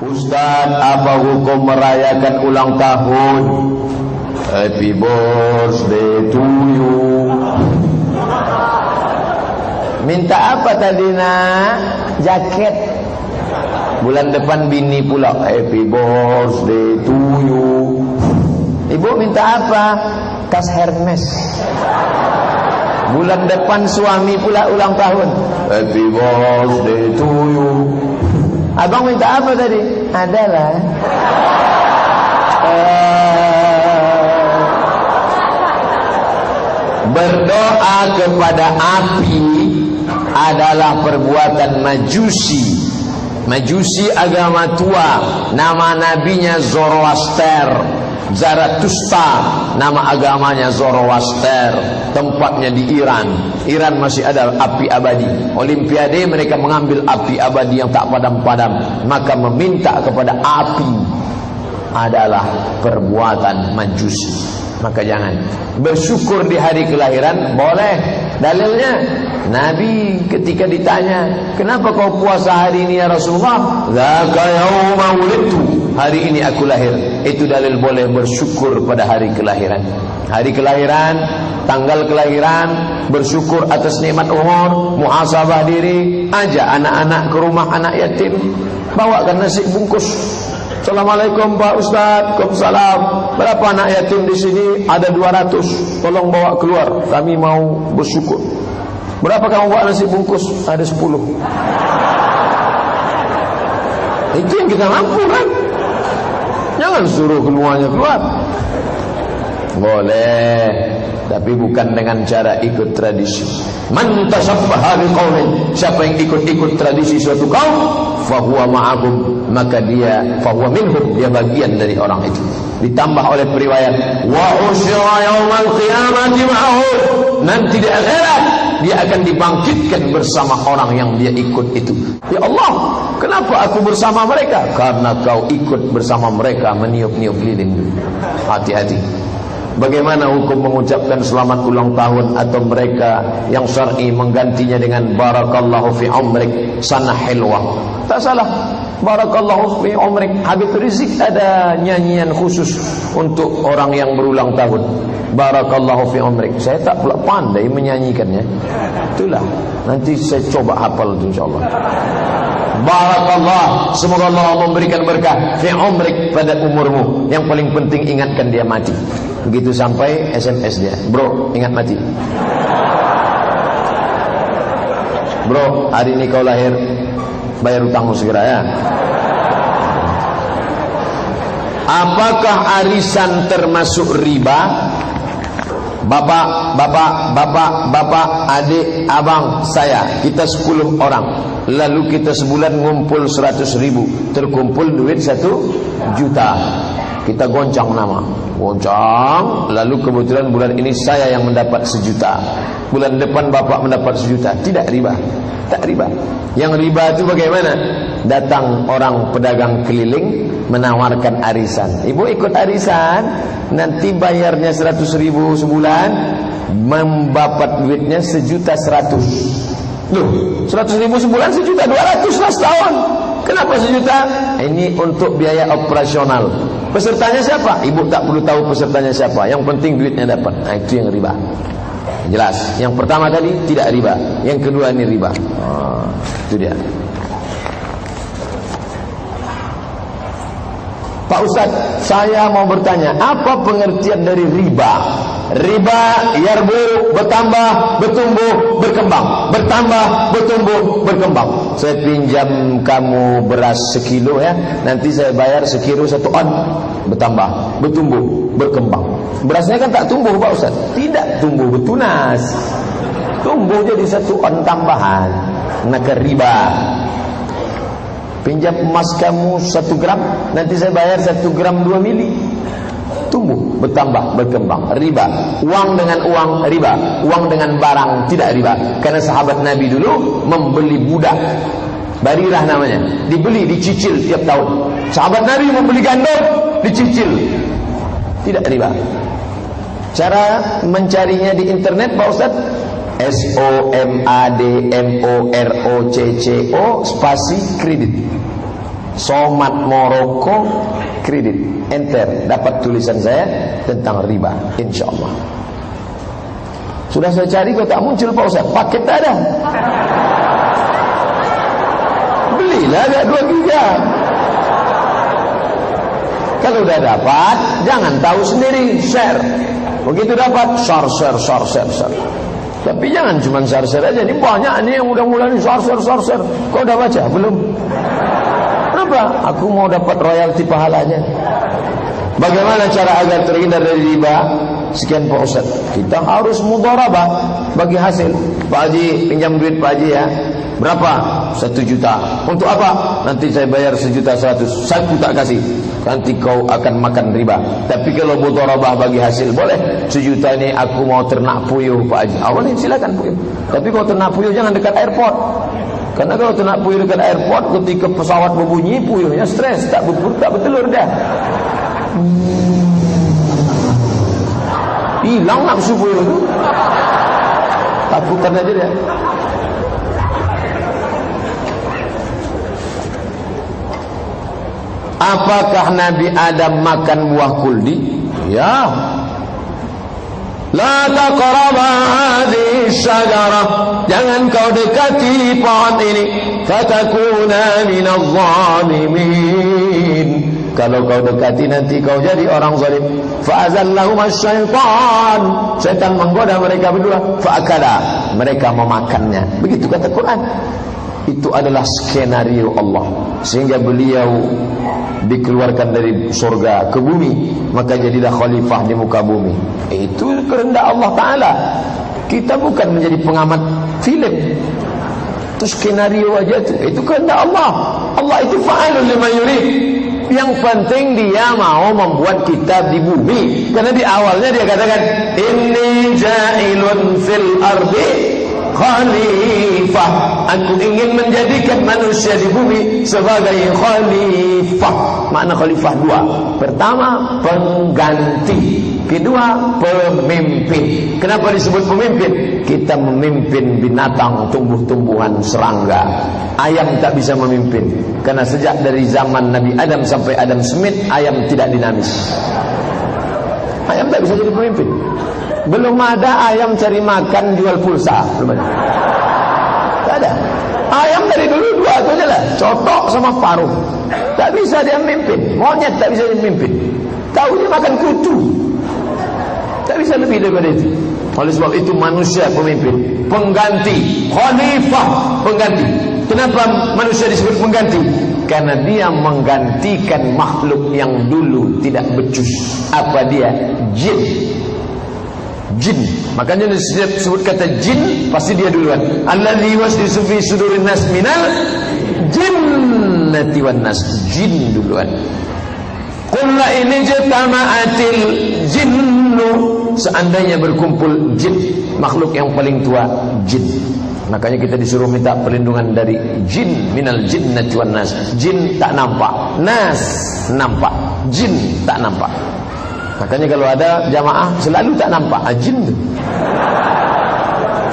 Ustaz, apa hukum merayakan ulang tahun? Happy birthday to you. Minta apa tadi nak? Jaket. Bulan depan bini pula. Happy birthday to you. Ibu minta apa? Tas Hermes. Bulan depan suami pula ulang tahun. Happy birthday to you. Abang minta apa tadi? Adalah berdoa kepada api adalah perbuatan majusi. Majusi agama tua. Nama nabinya Zoroaster. Zarathustra, nama agamanya Zoroaster. Tempatnya di Iran. Iran masih ada api abadi. Olimpiade mereka mengambil api abadi yang tak padam-padam. Maka meminta kepada api adalah perbuatan majusi. Maka jangan. Bersyukur di hari kelahiran boleh. Dalilnya Nabi ketika ditanya, kenapa kau puasa hari ini ya Rasulullah? Dzaka yauma wulidtu, hari ini aku lahir. Itu dalil boleh bersyukur pada hari kelahiran. Hari kelahiran, tanggal kelahiran, bersyukur atas nikmat umur, muhasabah diri, ajak anak-anak ke rumah anak yatim, bawakan nasi bungkus. Assalamualaikum Pak Ustaz. Waalaikumsalam. Berapa anak yatim di sini? Ada 200. Tolong bawa keluar. Kami mau bersyukur. Berapa kamu bawa nasi bungkus? Ada 10. Itu yang kita mampu kan? Jangan suruh keluarnya keluar. Boleh, tapi bukan dengan cara ikut tradisi. Man tashabbaha biqaumin, siapa yang ikut-ikut tradisi suatu kaum, fahuwa ma'ahum, maka dia fahuwa minhum, dia bagian dari orang itu. Ditambah oleh periwayat, wa usyra yaumal qiyamati ma'ahum, nanti di akhirat dia akan dibangkitkan bersama orang yang dia ikut itu. Ya Allah, kenapa aku bersama mereka? Karena kau ikut bersama mereka meniup-niup lilin. Hati-hati. Bagaimana hukum mengucapkan selamat ulang tahun atau mereka yang syar'i menggantinya dengan barakallahu fi umrik sana hilwah? Tak salah. Barakallahu fi umrik. Habib Rizik ada nyanyian khusus untuk orang yang berulang tahun. Barakallahu fi umrik. Saya tak pula pandai menyanyikannya. Itulah. Nanti saya coba hafal itu insyaallah. Barakallah, semoga Allah memberikan berkah fi umrik, pada umurmu. Yang paling penting ingatkan dia mati. Begitu sampai SMS dia, bro ingat mati. Bro, hari ini kau lahir, bayar utangmu segera ya. Apakah arisan termasuk riba? Bapak, adik, abang, saya, kita 10 orang. Lalu kita sebulan ngumpul 100.000, terkumpul duit 1 juta. Kita goncang nama, goncang. Lalu kebetulan bulan ini saya yang mendapat 1 juta. Bulan depan bapak mendapat 1 juta. Tidak riba, tak riba. Yang riba itu bagaimana? Datang orang pedagang keliling menawarkan arisan. Ibu ikut arisan, nanti bayarnya 100.000 sebulan, membapat duitnya 1.100.000. Loh, 100.000 sebulan 1.200.000 lah setahun. Kenapa 1 juta? Ini untuk biaya operasional. Pesertanya siapa? Ibu tak perlu tahu pesertanya siapa. Yang penting duitnya dapat. Nah, itu yang riba. Jelas. Yang pertama tadi tidak riba. Yang kedua ini riba. Itu dia. Pak Ustaz, saya mau bertanya, apa pengertian dari riba? Riba yarbu, bertambah, bertumbuh, berkembang. Bertambah, bertumbuh, berkembang. Saya pinjam kamu beras 1 kilo ya, nanti saya bayar 1 kilo 1 on. Bertambah, bertumbuh, berkembang. Berasnya kan tak tumbuh Pak Ustaz. Tidak tumbuh, bertunas. Tumbuh jadi 1 on tambahan. Maka riba. Pinjam emas kamu 1 gram, nanti saya bayar 1 gram 2 mili. Tumbuh, bertambah, berkembang. Riba. Uang dengan uang riba. Uang dengan barang tidak riba. Karena sahabat Nabi dulu membeli budak, Barirah namanya, dibeli, dicicil tiap tahun. Sahabat Nabi membeli gandum, dicicil. Tidak riba. Cara mencarinya di internet Pak Ustaz, SOMADMOROCCO spasi kredit. Somat Moroko kredit, enter, dapat tulisan saya tentang riba, insyaallah. Sudah saya cari kok tak muncul Pak Ustaz, paket tak ada. Belilah ada 2 giga. Kalau udah dapat, jangan tahu sendiri, share. Begitu dapat, share. Tapi jangan cuma share aja. Ini banyak nih yang udah nih share. Kau udah baca? Belum? Kenapa? Aku mau dapat royalti pahalanya. Bagaimana cara agar terhindar dari riba? Sekian Pak Ustaz. Kita harus mudharabah bagi hasil. Pak Haji, pinjam duit Pak Haji ya. Berapa? 1 juta. Untuk apa? Nanti saya bayar 1.100.000. Saya tak kasih. Nanti kau akan makan riba. Tapi kalau mudharabah bagi hasil, boleh. 1 juta ini aku mau ternak puyuh Pak Haji. Awalnya silakan puyuh. Tapi kalau ternak puyuh jangan dekat airport. Karena kalau ternak puyuh dekat airport, ketika pesawat berbunyi, puyuhnya stres, tak bertelur dah. Hilang nafsu puyuh itu. Takutan aja dia. Apakah Nabi Adam makan buah kuldi? Ya. La taqraba hadhihi syajarah. Jangan kau dekati pohon ini. Fatakuna minadh dhalimin. Kalau kau dekati nanti kau jadi orang zalim. Fa'azallahum asy-syaitan. Syaitan menggoda mereka berdua. Fa'akala. Mereka memakannya. Begitu kata Quran. Itu adalah skenario Allah, sehingga beliau dikeluarkan dari surga ke bumi, maka jadilah khalifah di muka bumi. Itu kehendak Allah Ta'ala. Kita bukan menjadi pengamat film. Itu skenario aja itu. Itu kehendak Allah. Allah itu fa'alun lima yurid. Yang penting dia mau membuat kita di bumi. Karena di awalnya dia katakan, inni ja'ilun fil ardi khalifah. Aku ingin menjadikan manusia di bumi sebagai khalifah. Makna khalifah 2. Pertama, pengganti. Kedua, pemimpin. Kenapa disebut pemimpin? Kita memimpin binatang, tumbuh-tumbuhan, serangga. Ayam tak bisa memimpin. Karena sejak dari zaman Nabi Adam sampai Adam Smith, ayam tidak dinamis. Ayam tak bisa jadi pemimpin. Belum ada ayam cari makan jual pulsa. Belum ada. Tak ada. Ayam dari dulu 2 itu aja lah, cotok sama paruh. Tak bisa dia memimpin. Monyet tak bisa dia memimpin. Tahu dia makan kutu. Tak bisa lebih daripada itu. Oleh sebab itu manusia pemimpin, pengganti, khalifah, pengganti. Kenapa manusia disebut pengganti? Karena dia menggantikan makhluk yang dulu tidak becus. Apa dia? Jin. Jin. Makanya disebut kata jin, pasti dia duluan. Allazi waswisu fi sudurin nas minal jinnati wan nas. Jin duluan. Qul la in jama'atil jinnu. Seandainya berkumpul jin, makhluk yang paling tua, jin. Makanya kita disuruh minta perlindungan dari jin, minal jinnati wan nas. Jin tak nampak, nas nampak, jin tak nampak. Makanya kalau ada jamaah selalu tak nampak jin tu.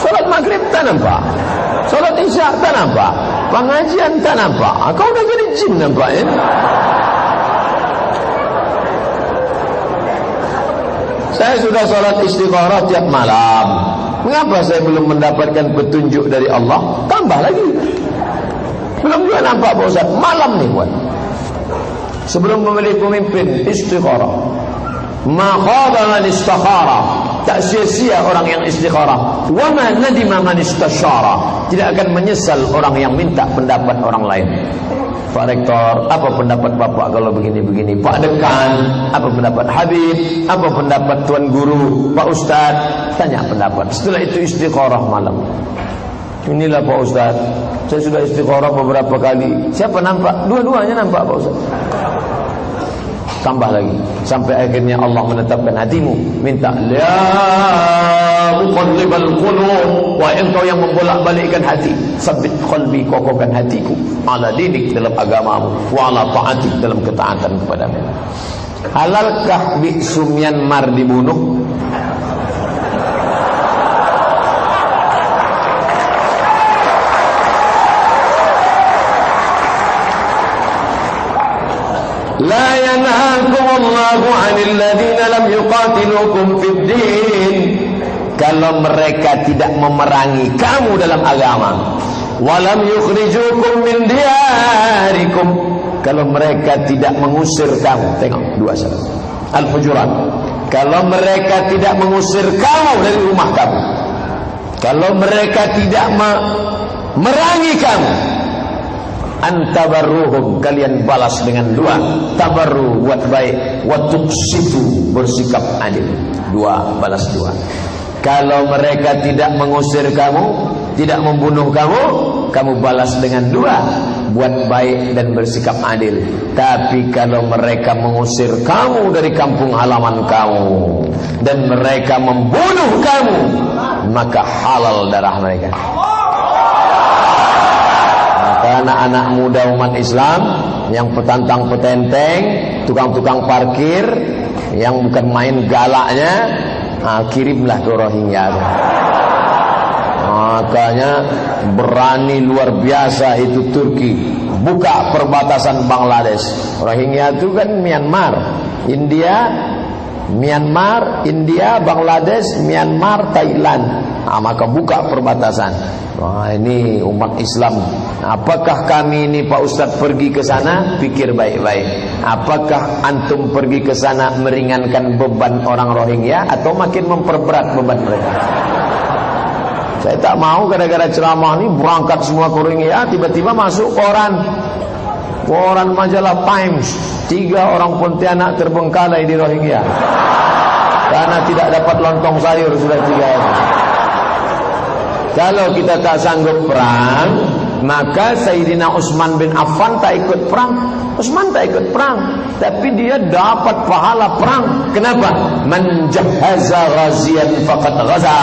Salat maghrib tak nampak, salat isya tak nampak, pengajian tak nampak. Kau dah jadi jin nampak ya? Saya sudah salat istikharah tiap malam. Mengapa saya belum mendapatkan petunjuk dari Allah? Tambah lagi. Belum juga nampak Pak Ustaz. Malam nih buat. Sebelum memilih pemimpin istikharah. Ma khaba man istakhara. Tak sia-sia orang yang istikharah. Wa ma nadima man istasyara. Tidak akan menyesal orang yang minta pendapat orang lain. Pak Rektor, apa pendapat Bapak kalau begini-begini? Pak Dekan, apa pendapat Habib? Apa pendapat Tuan Guru? Pak Ustaz, tanya pendapat. Setelah itu istikharah malam. Inilah Pak Ustaz, saya sudah istikharah beberapa kali. Siapa nampak? Dua-duanya nampak Pak Ustaz. Tambah lagi sampai akhirnya Allah menetapkan hatimu. Minta ya muqallibal qulub, wa engkau yang membolak-balikkan hati, sabit qalbi, kokohkan hatiku ala dinik dalam agamamu, wa ala ta'atik dalam ketaatan kepadamu. Halalkah biksu Myanmar dibunuh? Allahu 'anil ladzina lam yuqatilukum fid din. Kalau mereka tidak memerangi kamu dalam agama, walam yukhrijukum min diyarikum, kalau mereka tidak mengusir kamu. Tengok 2 surat Al-Hujurat. Kalau mereka tidak mengusir kamu dari rumah kamu, kalau mereka tidak memerangi kamu, antabarruhum, kalian balas dengan 2. Tabarru, buat baik, wa tuqsitu, bersikap adil. 2, balas 2. Kalau mereka tidak mengusir kamu, tidak membunuh kamu, kamu balas dengan 2, buat baik dan bersikap adil. Tapi kalau mereka mengusir kamu dari kampung halaman kamu dan mereka membunuh kamu, maka halal darah mereka. Maka anak-anak muda umat Islam yang petantang petenteng, tukang-tukang parkir, yang bukan main galaknya, kirimlah ke Rohingya. Makanya berani luar biasa itu Turki buka perbatasan Bangladesh. Rohingya itu kan Myanmar, India, Bangladesh, Myanmar, Thailand. Maka buka perbatasan. Wah, ini umat Islam. Apakah kami ini Pak Ustadz pergi ke sana? Pikir baik-baik. Apakah antum pergi ke sana meringankan beban orang Rohingya atau makin memperberat beban mereka? Saya tak mau gara-gara ceramah ini berangkat semua ke Rohingya, tiba-tiba masuk koran majalah Times, 3 orang Pontianak terbengkalai di Rohingya karena tidak dapat lontong sayur sudah 3 hari. Kalau kita tak sanggup perang, maka Sayyidina Utsman bin Affan tak ikut perang. Utsman tak ikut perang, tapi dia dapat pahala perang. Kenapa? Man jahaza ghaziyan faqad ghaza.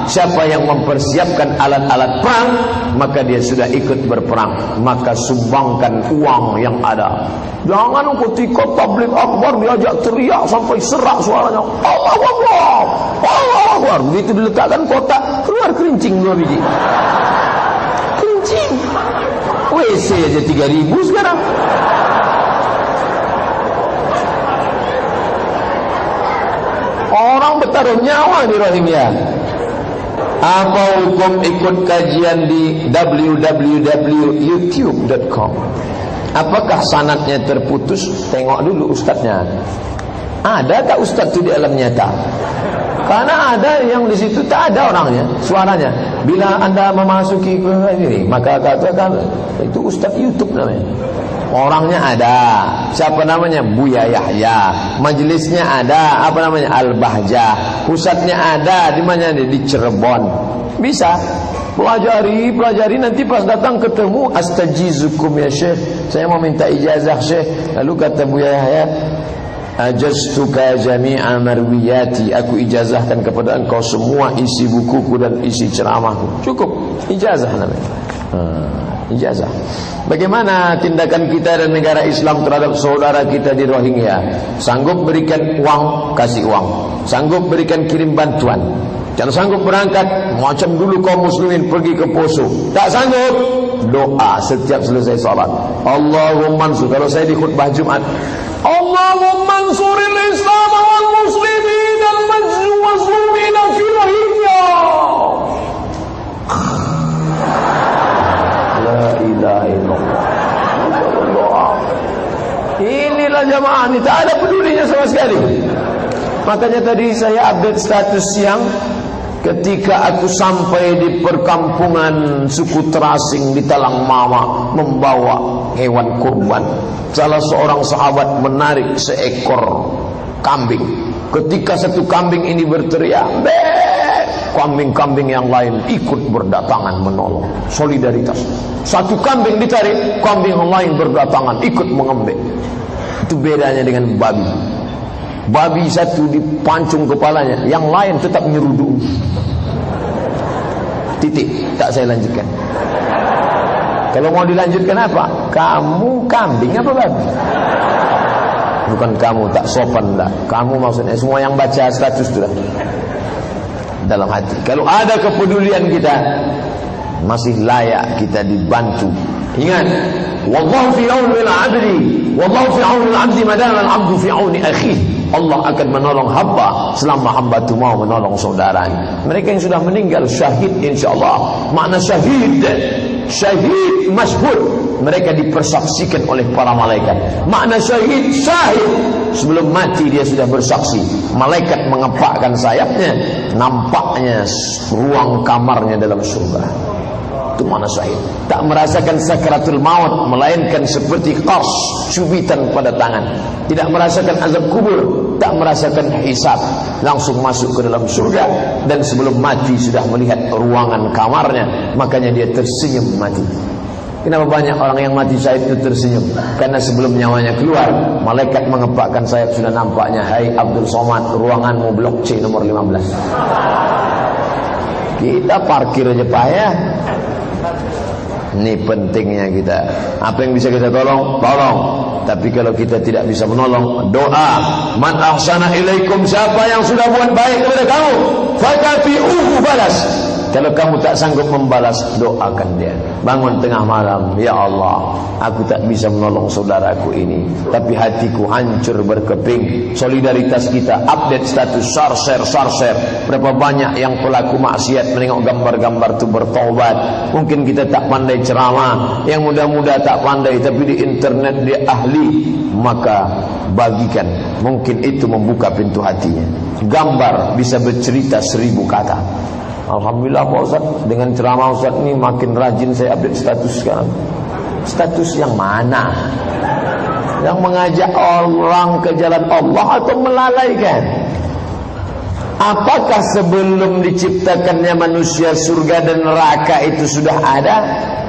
Siapa yang mempersiapkan alat-alat perang, maka dia sudah ikut berperang. Maka sumbangkan uang yang ada. Jangan ketika tabligh akbar diajak teriak sampai serak suaranya. Allahu Akbar, Allahu Akbar. Begitu diletakkan kotak, keluar kerincing 2 biji. Kerincing. WC aja 3.000 sekarang. Orang bertaruh nyawa di Rohingya. Apa hukum ikut kajian di www.youtube.com? Apakah sanadnya terputus? Tengok dulu ustadznya. Ada tak ustadz itu di alam nyata? Karena ada yang di situ tak ada orangnya, suaranya. Bila anda memasuki ke ini, maka katakan itu ustadz YouTube namanya. Orangnya ada. Siapa namanya? Buya Yahya. Majelisnya ada. Apa namanya? Al-Bahjah. Pusatnya ada. Di mana? Di Cirebon. Bisa. Pelajari nanti pas datang ketemu, astajizukum ya Syekh. Saya mau minta ijazah Syekh. Lalu kata Buya Yahya, ajaztuka jami'a marwiyati, aku ijazahkan kepada engkau semua isi bukuku dan isi ceramahku. Cukup. Ijazah namanya. Ijazah. Bagaimana tindakan kita dan negara Islam terhadap saudara kita di Rohingya? Sanggup berikan uang, kasih uang. Sanggup berikan kirim bantuan. Jangan sanggup berangkat, macam dulu kaum muslimin pergi ke Poso. Tak sanggup, doa setiap selesai salat. Allahumma ansur. Kalau saya di khutbah Jumat, Allahumma ansuril Islam wal muslimin al mazlumina fi Rohingya. La ilaha illallah. Inilah jamaah ini, tak ada pedulinya sama sekali. Makanya tadi saya update status siang, ketika aku sampai di perkampungan suku terasing di Talang Mama membawa hewan kurban. Salah seorang sahabat menarik seekor kambing. Ketika satu kambing ini berteriak, kambing-kambing yang lain ikut berdatangan menolong. Solidaritas. Satu kambing ditarik, kambing yang lain berdatangan ikut mengembek. Itu bedanya dengan babi. Babi satu dipancung kepalanya, yang lain tetap nyeruduk. Titik. Tak saya lanjutkan. Kalau mau dilanjutkan apa? Kamu kambing apa babi? Bukan kamu, tak sopan dah. Kamu maksudnya semua yang baca status itu dah. Dalam hati. Kalau ada kepedulian kita, masih layak kita dibantu Ingat, wallahu fi auni al-'abdi, wallahu fi auni al-'abdi madama al-'abdu fi auni akhihi. Allah akan menolong hamba selama hamba itu mau menolong saudaranya. Mereka yang sudah meninggal syahid insyaallah. Makna syahid, syahid masyhud, mereka dipersaksikan oleh para malaikat. Makna syahid, syahid, sebelum mati dia sudah bersaksi. Malaikat mengepakkan sayapnya, nampaknya ruang kamarnya dalam surga. Itu mana syahid. Tak merasakan sakaratul maut, melainkan seperti qas, cubitan pada tangan. Tidak merasakan azab kubur, tak merasakan hisab, langsung masuk ke dalam surga. Dan sebelum mati sudah melihat ruangan kamarnya, makanya dia tersenyum mati. Kenapa banyak orang yang mati syahid itu tersenyum? Karena sebelum nyawanya keluar, malaikat mengepakkan sayap, sudah nampaknya, hai Abdul Somad, ruanganmu blok C nomor 15. Kita parkir aja payah. Ini pentingnya kita. Apa yang bisa kita tolong, tolong. Tapi kalau kita tidak bisa menolong, doa. Man ahsana ilaikum, siapa yang sudah buat baik kepada kamu, fakafi'uhu, balas. Kalau kamu tak sanggup membalas, doakan dia. Bangun tengah malam, ya Allah, aku tak bisa menolong saudaraku ini, tapi hatiku hancur berkeping. Solidaritas kita, update status, share. Berapa banyak yang pelaku maksiat menengok gambar-gambar itu bertaubat. Mungkin kita tak pandai ceramah, yang muda-muda tak pandai, tapi di internet dia ahli. Maka bagikan, mungkin itu membuka pintu hatinya. Gambar bisa bercerita 1000 kata. Alhamdulillah Pak Ustaz, dengan ceramah Ustaz ini makin rajin saya update status sekarang. Status yang mana? Yang mengajak orang ke jalan Allah atau melalaikan? Apakah sebelum diciptakannya manusia surga dan neraka itu sudah ada?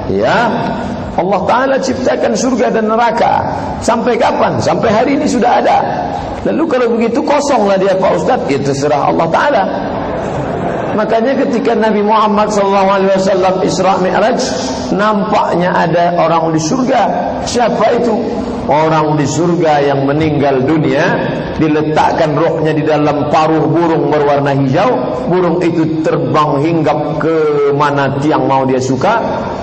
Ya, Allah Ta'ala ciptakan surga dan neraka. Sampai kapan? Sampai hari ini sudah ada. Lalu kalau begitu kosonglah dia Pak Ustaz. Ya terserah Allah Ta'ala. Makanya ketika Nabi Muhammad SAW Isra Mi'raj, nampaknya ada orang di surga. Siapa itu? Orang di surga yang meninggal dunia, diletakkan rohnya di dalam paruh burung berwarna hijau. Burung itu terbang hinggap ke mana tiang mau dia suka.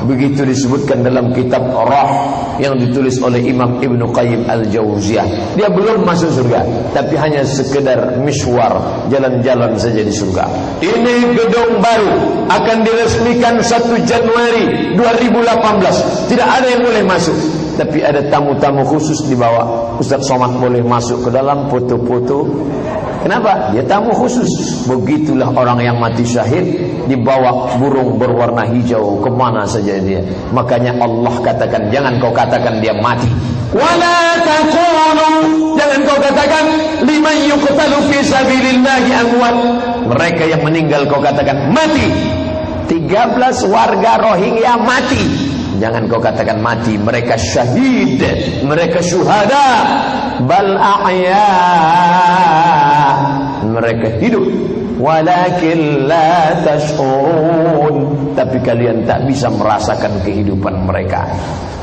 Begitu disebutkan dalam kitab Roh yang ditulis oleh Imam Ibn Qayyim Al-Jauziyah. Dia belum masuk surga, tapi hanya sekedar mishwar, jalan-jalan saja di surga. Ini gedung baru akan diresmikan 1 Januari 2018. Tidak ada yang boleh masuk, tapi ada tamu-tamu khusus di bawah. Ustaz Somad boleh masuk ke dalam foto-foto. Kenapa? Dia tamu khusus. Begitulah orang yang mati syahid, dibawa burung berwarna hijau kemana saja dia. Makanya Allah katakan, jangan kau katakan dia mati. Wala taqulu, jangan kau katakan liman yuqtalu fi sabilillahi amwat. Mereka yang meninggal kau katakan mati. 13 warga Rohingya mati. Jangan kau katakan mati. Mereka syahid, mereka syuhada. Bal ahya, mereka hidup. Walakin la tash'urun, tapi kalian tak bisa merasakan kehidupan mereka.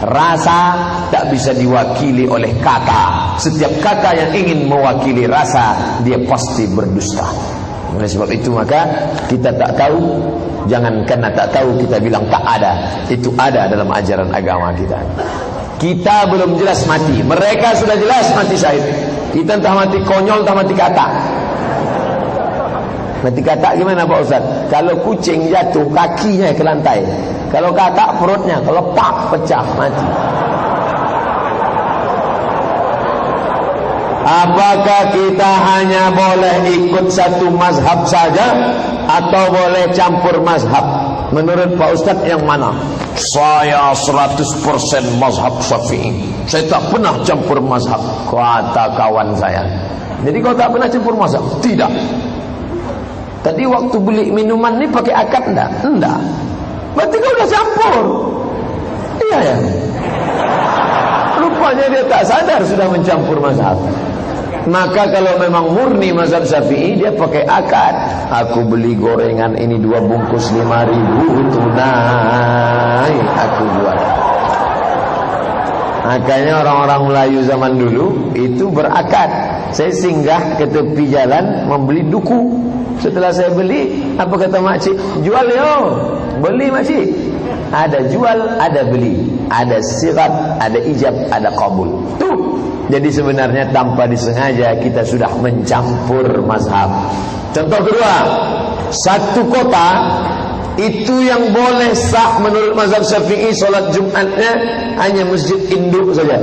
Rasa tak bisa diwakili oleh kata. Setiap kata yang ingin mewakili rasa, dia pasti berdusta. Oleh sebab itu maka kita tak tahu. Jangan karena tak tahu kita bilang tak ada. Itu ada dalam ajaran agama kita. Kita belum jelas mati, mereka sudah jelas mati syahid. Kita entah mati konyol, entah mati kata. Mati kata gimana Pak Ustaz? Kalau kucing jatuh kakinya ke lantai, kalau kata perutnya, kalau pak pecah mati. Apakah kita hanya boleh ikut satu mazhab saja atau boleh campur mazhab? Menurut Pak Ustaz yang mana? Saya 100% mazhab Syafi'i. Saya tak pernah campur mazhab, kata kawan saya. Jadi kau tak pernah campur mazhab? Tidak. Tadi waktu beli minuman ni pakai akad enggak? Enggak. Berarti kau dah campur. Iya ya. Rupanya dia tak sadar sudah mencampur mazhab. Maka kalau memang murni mazhab Syafi'i, dia pakai akad. Aku beli gorengan ini 2 bungkus 5.000 tunai, aku buat. Makanya orang-orang Melayu zaman dulu itu berakad. Saya singgah ke tepi jalan membeli duku. Setelah saya beli, apa kata makcik? Jual yo. Beli makcik. ada jual, ada beli, ada sirat, ada ijab, ada qabul. Tuh. Jadi sebenarnya tanpa disengaja kita sudah mencampur mazhab. Contoh kedua, satu kota itu yang boleh sah menurut mazhab Syafi'i solat Jumatnya hanya masjid induk saja.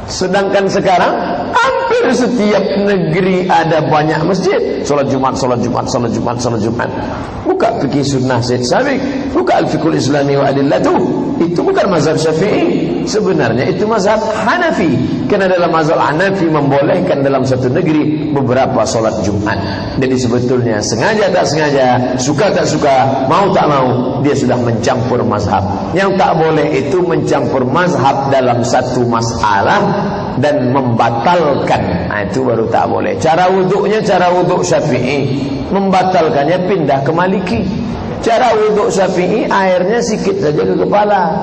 Sedangkan sekarang hampir setiap negeri ada banyak masjid. Solat Jumat, solat Jumat, solat Jumat, solat Jumat. Buka fikih sunnah Syekh Sabiq, buka al-fiqhul islami wa adillatuh. Itu bukan mazhab Syafi'i. Sebenarnya itu mazhab Hanafi. Karena dalam mazhab Hanafi membolehkan dalam satu negeri beberapa solat Jumat. Jadi sebetulnya sengaja tak sengaja, suka tak suka, mau tak mau, dia sudah mencampur mazhab. Yang tak boleh itu mencampur mazhab dalam satu masalah dan membatalkan. Nah, itu baru tak boleh. Cara wuduknya cara wuduk Syafi'i, membatalkannya pindah ke Maliki. Cara wuduk Syafi'i airnya sikit saja ke kepala,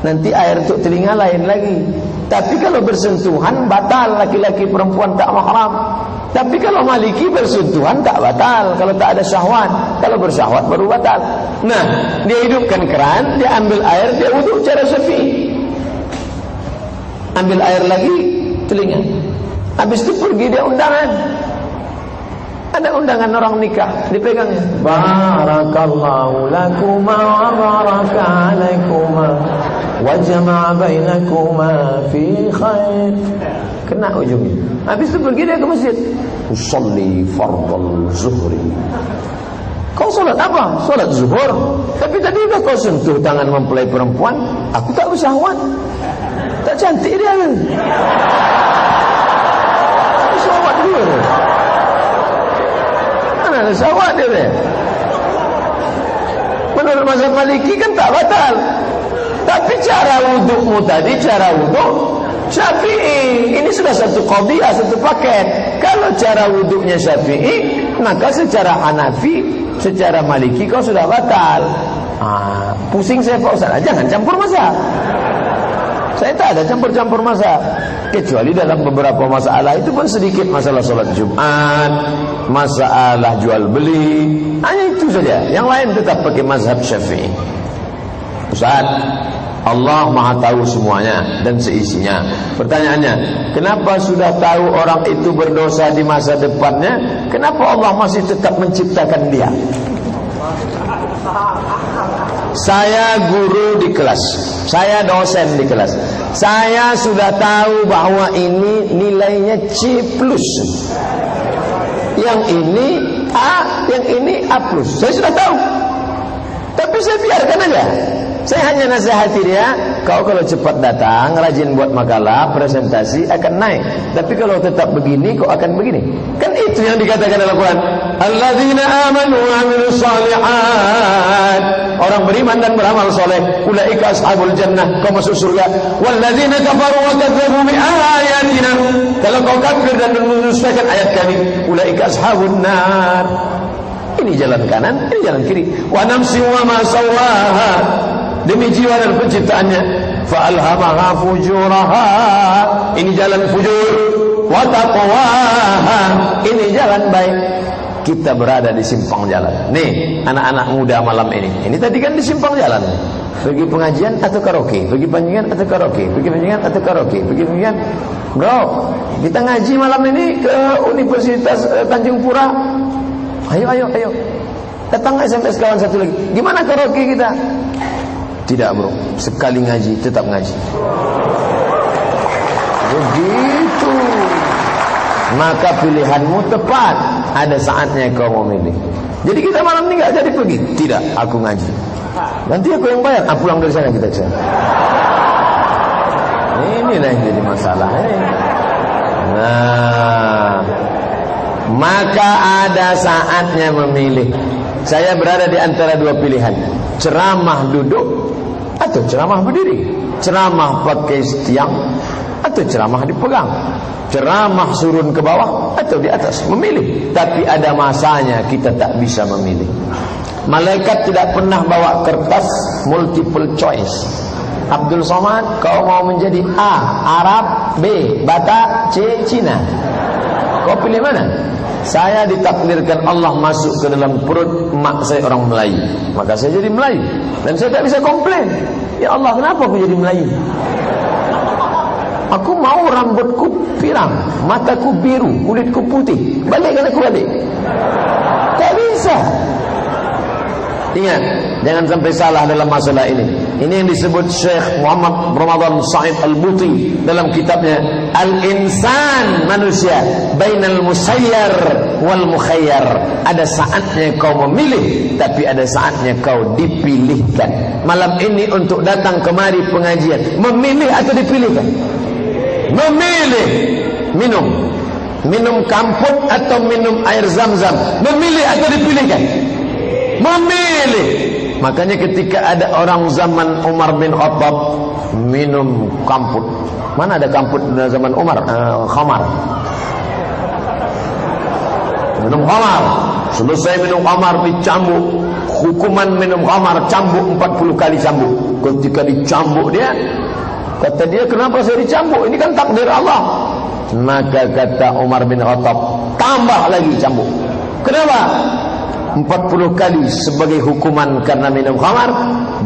nanti air untuk telinga lain lagi. Tapi kalau bersentuhan batal, laki-laki perempuan tak mahram. Tapi kalau Maliki bersentuhan tak batal kalau tak ada syahwat. Kalau bersyahwat baru batal. Nah, dia hidupkan keran, dia ambil air, dia wuduk cara Syafi'i. Ambil air lagi telinga. Habis itu pergi dia undangan. Ada undangan orang nikah, dipegangnya. Barakallahu lakuma wa baraka alaikuma wa jama'a bainakuma fi khair. Kena ujungnya. Habis itu pergi dia ke masjid. Usolli fardal zuhri. Kau solat apa? Solat zuhur. Tapi tadi udah kau sentuh tangan mempelai perempuan. Aku tak bersyahwat. Tak cantik dia kan? Syahwat dulu. Mana ada syahwat dia? Menurut mazhab Maliki kan tak batal. Tapi cara wudukmu tadi, cara wuduk Syafi'i. Ini sudah satu qadiyah, satu paket. Kalau cara wuduknya Syafi'i, maka secara Hanafi, secara Maliki kau sudah batal. Pusing saya Pak Ustaz, jangan campur mazhab. Saya tak ada campur-campur mazhab. Kecuali dalam beberapa masalah, itu pun sedikit. Masalah solat Jumat, masalah jual beli, hanya itu saja. Yang lain tetap pakai mazhab Syafi'i. Ustaz, Allah Maha tahu semuanya dan seisinya. Pertanyaannya, kenapa sudah tahu orang itu berdosa di masa depannya, kenapa Allah masih tetap menciptakan dia? Saya guru di kelas, saya dosen di kelas. Saya sudah tahu bahwa ini nilainya C+. Yang ini A, yang ini A+. Saya sudah tahu. Tapi saya biarkan aja. Saya hanya nasihati dia, kau kalau cepat datang, rajin buat makalah, presentasi, akan naik. Tapi kalau tetap begini, kau akan begini. Kan itu yang dikatakan dalam Quran. Alladzina amanu wa amilus shalihat. Orang beriman dan beramal soleh, ulaika ashabul jannah, kau masuk surga. Walladzina kafaru wa kadzdzabu bi ayatina. Kalau kau kafir dan mendustakan ayat kami, ulaika ashabun nar. Ini jalan kanan, ini jalan kiri. Wa nafsi wa ma sawaha. Demi jiwa dan penciptaannya, fa'alhamaha fujuraha. Ini jalan fujur. Wa taqwaha. Ini jalan baik. Kita berada di simpang jalan. Nih, anak-anak muda malam ini. Ini tadi kan di simpang jalan. Pergi pengajian atau karaoke? Pergi pengajian atau karaoke? Pergi pengajian atau karaoke? Pergi pengajian. Bro, kita ngaji malam ini ke Universitas Tanjung Pura. Ayo. Datang SMS kawan satu lagi. Gimana karaoke kita? Tidak bro, sekali ngaji tetap ngaji. Begitu. Maka pilihanmu tepat. Ada saatnya kau mau milih. Jadi kita malam ini gak jadi pergi. Tidak, aku ngaji. Nanti aku yang bayar. Pulang dari sana kita ke sana. Inilah yang jadi masalah. Nah, maka ada saatnya memilih. Saya berada di antara dua pilihan. Ceramah duduk atau ceramah berdiri. Ceramah pakai tiang atau ceramah dipegang. Ceramah surun ke bawah atau di atas. Memilih. Tapi ada masanya kita tak bisa memilih. Malaikat tidak pernah bawa kertas multiple choice. Abdul Somad, kau mau menjadi A, Arab, B, Batak, C, Cina. Kau pilih mana? Saya ditakdirkan Allah masuk ke dalam perut mak saya orang Melayu, maka saya jadi Melayu. Dan saya tak bisa komplain. Ya Allah, kenapa aku jadi Melayu? Aku mau rambutku pirang, mataku biru, kulitku putih. Balikkan aku balik. Tak bisa. Ingat, jangan sampai salah dalam masalah ini. Ini yang disebut Syekh Muhammad Ramadan Sa'id Al-Buti dalam kitabnya Al-Insan, manusia bainal musayyar wal mukhayyar. Ada saatnya kau memilih, tapi ada saatnya kau dipilihkan. Malam ini untuk datang kemari pengajian, memilih atau dipilihkan? Memilih. Minum kamput atau minum air zam-zam, memilih atau dipilihkan? Memilih. Makanya ketika ada orang zaman Umar bin Khattab minum kamput. Mana ada kamput dalam zaman Umar? Khamar. Minum khamar. Selesai minum khamar dicambuk. Hukuman minum khamar, cambuk 40 kali cambuk. Ketika dicambuk dia, kata dia, kenapa saya dicambuk? Ini kan takdir Allah. Maka kata Umar bin Khattab, tambah lagi cambuk. Kenapa? 40 kali sebagai hukuman karena minum khamar,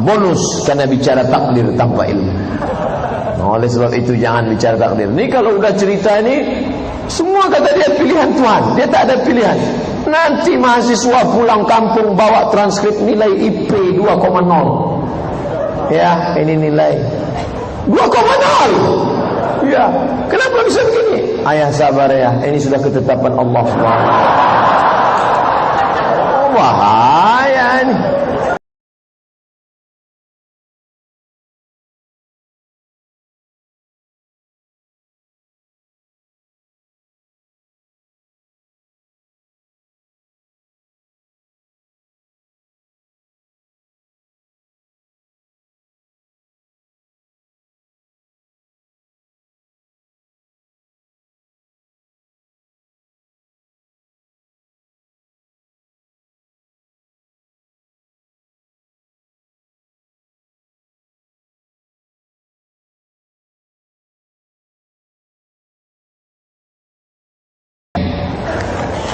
bonus karena bicara takdir tanpa ilmu. Oleh sebab itu jangan bicara takdir. Ini kalau udah cerita ini, semua kata dia pilihan Tuhan. Dia tak ada pilihan. Nanti mahasiswa pulang kampung bawa transkrip nilai IP 2,0. Ya, ini nilai 2,0. Ya, kenapa bisa begini? Ayah sabar ya, ini sudah ketetapan Allah SWT. Bahaya ini.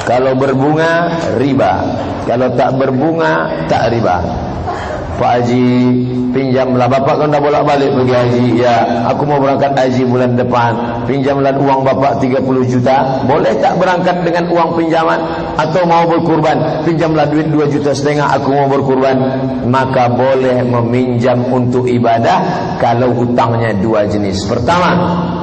Kalau berbunga riba, kalau tak berbunga tak riba. Pak Haji, pinjamlah, bapak kan dah bolak-balik pergi haji. Ya, aku mau berangkat haji bulan depan, pinjamlah uang bapak 30 juta. Boleh tak berangkat dengan uang pinjaman? Atau mau berkurban, pinjamlah duit 2,5 juta, aku mau berkurban. Maka boleh meminjam untuk ibadah kalau hutangnya dua jenis. Pertama,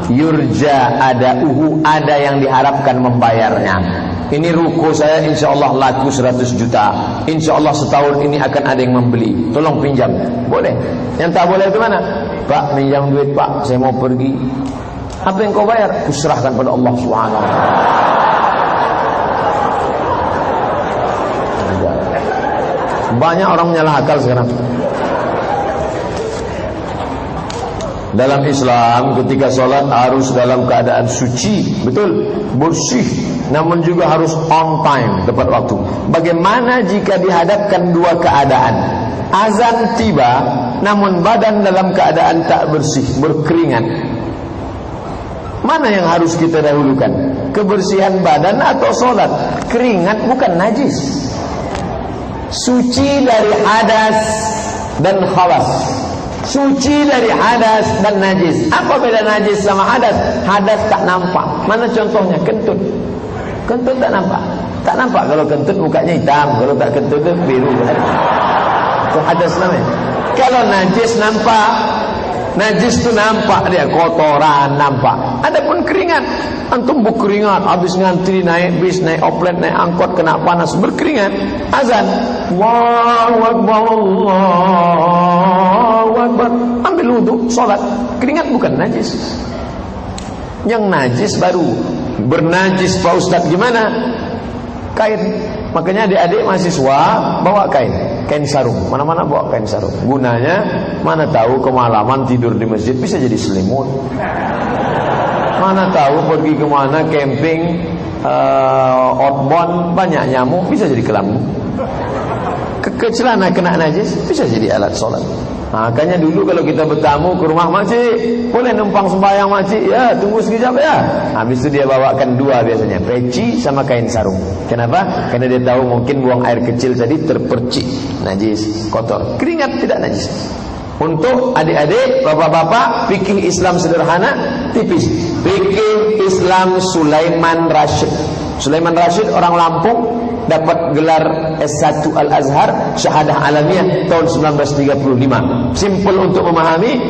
yurja ada ada yang diharapkan membayarnya. Ini ruko saya insya Allah laku 100 juta. Insya Allah setahun ini akan ada yang membeli. Tolong pinjam. Boleh. Yang tak boleh itu mana? Pak, pinjam duit Pak, saya mau pergi. Apa yang kau bayar? Kuserahkan pada Allah SWT. Banyak orang menyalah akal sekarang. Dalam Islam ketika sholat harus dalam keadaan suci, betul, bersih, namun juga harus on time, tepat waktu. Bagaimana jika dihadapkan dua keadaan? Azan tiba, namun badan dalam keadaan tak bersih, berkeringat. Mana yang harus kita dahulukan? Kebersihan badan atau sholat? Keringat bukan najis. Suci dari hadas dan khawas. Suci dari hadas dan najis. Apa beda najis sama hadas? Hadas tak nampak. Mana contohnya? Kentut. Kentut tak nampak. Tak nampak kalau kentut mukanya hitam. Kalau tak kentut itu biru. Itu hadas namanya. Kalau najis nampak. Najis itu nampak dia, kotoran nampak. Adapun keringat, antum berkeringat habis ngantri naik bis, naik oplet, naik angkot, kena panas, berkeringat. Azan, Allahu Akbar, Allahu Akbar, ambil wudu, sholat. Keringat bukan najis. Yang najis baru bernajis. Pak Ustaz gimana? Kain. Makanya adik-adik mahasiswa bawa kain sarung. Mana-mana bawa kain sarung. Gunanya, mana tahu kemalaman tidur di masjid bisa jadi selimut. Mana tahu pergi kemana camping outbound banyak nyamuk bisa jadi kelambu. celana kena najis, bisa jadi alat sholat. Makanya dulu kalau kita bertamu ke rumah makcik, boleh numpang sembahyang makcik, ya tunggu sekejap ya. Habis itu dia bawakan dua biasanya, peci sama kain sarung. Kenapa? Karena dia tahu mungkin buang air kecil tadi terpercik, najis, kotor. Keringat tidak najis. Untuk adik-adik, bapak-bapak, fikih Islam sederhana, tipis. Fikih Islam Sulaiman Rashid. Sulaiman Rashid orang Lampung, dapat gelar S1 Al-Azhar, syahadah alamiah tahun 1935. Simple untuk memahami,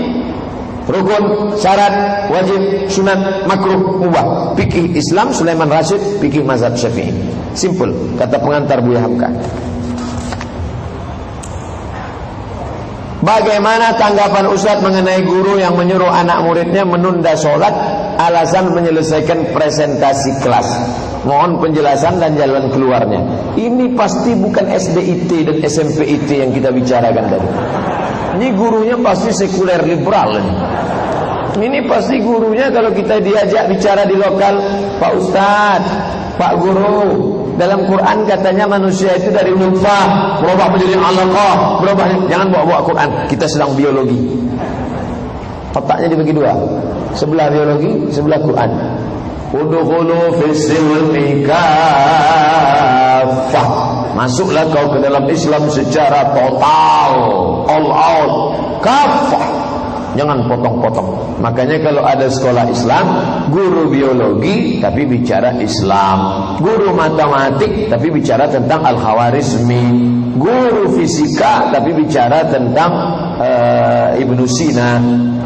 rukun, syarat, wajib, sunat, makruh, mubah. Fikih Islam Sulaiman Rashid, fikih mazhab Syafi'i. Simple, kata pengantar Buya Hamka. Bagaimana tanggapan Ustaz mengenai guru yang menyuruh anak muridnya menunda sholat alasan menyelesaikan presentasi kelas? Mohon penjelasan dan jalan keluarnya. Ini pasti bukan SDIT dan SMPIT yang kita bicarakan tadi. Ini gurunya pasti sekuler liberal ini. Ini pasti gurunya kalau kita diajak bicara di lokal, Pak Ustaz, Pak Guru, dalam Quran katanya manusia itu dari nutfah berubah menjadi alaqah, berubah. Jangan bawa-bawa Quran, kita sedang biologi. Otaknya dibagi dua, sebelah biologi, sebelah Quran. Udkhulu fis-silmi kaffah. Masuklah kau ke dalam Islam secara total, all out, kaffah. Jangan potong-potong. Makanya kalau ada sekolah Islam, guru biologi tapi bicara Islam, guru matematik tapi bicara tentang Al-Khawarizmi, guru fisika tapi bicara tentang Ibnu Sina.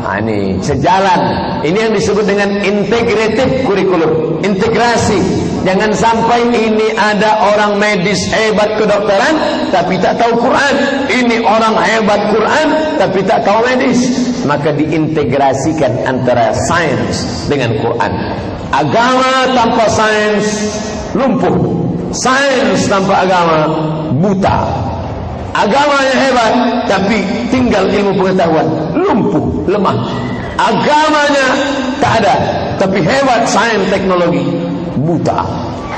Nah, ini sejalan. Ini yang disebut dengan integratif kurikulum, integrasi. Jangan sampai ini ada orang medis hebat kedokteran tapi tak tahu Quran, ini orang hebat Quran tapi tak tahu medis. Maka diintegrasikan antara sains dengan Quran. Agama tanpa sains lumpuh, sains tanpa agama buta. Agamanya hebat tapi tinggal ilmu pengetahuan, lumpuh, lemah. Agamanya tak ada tapi hebat sains teknologi, buta.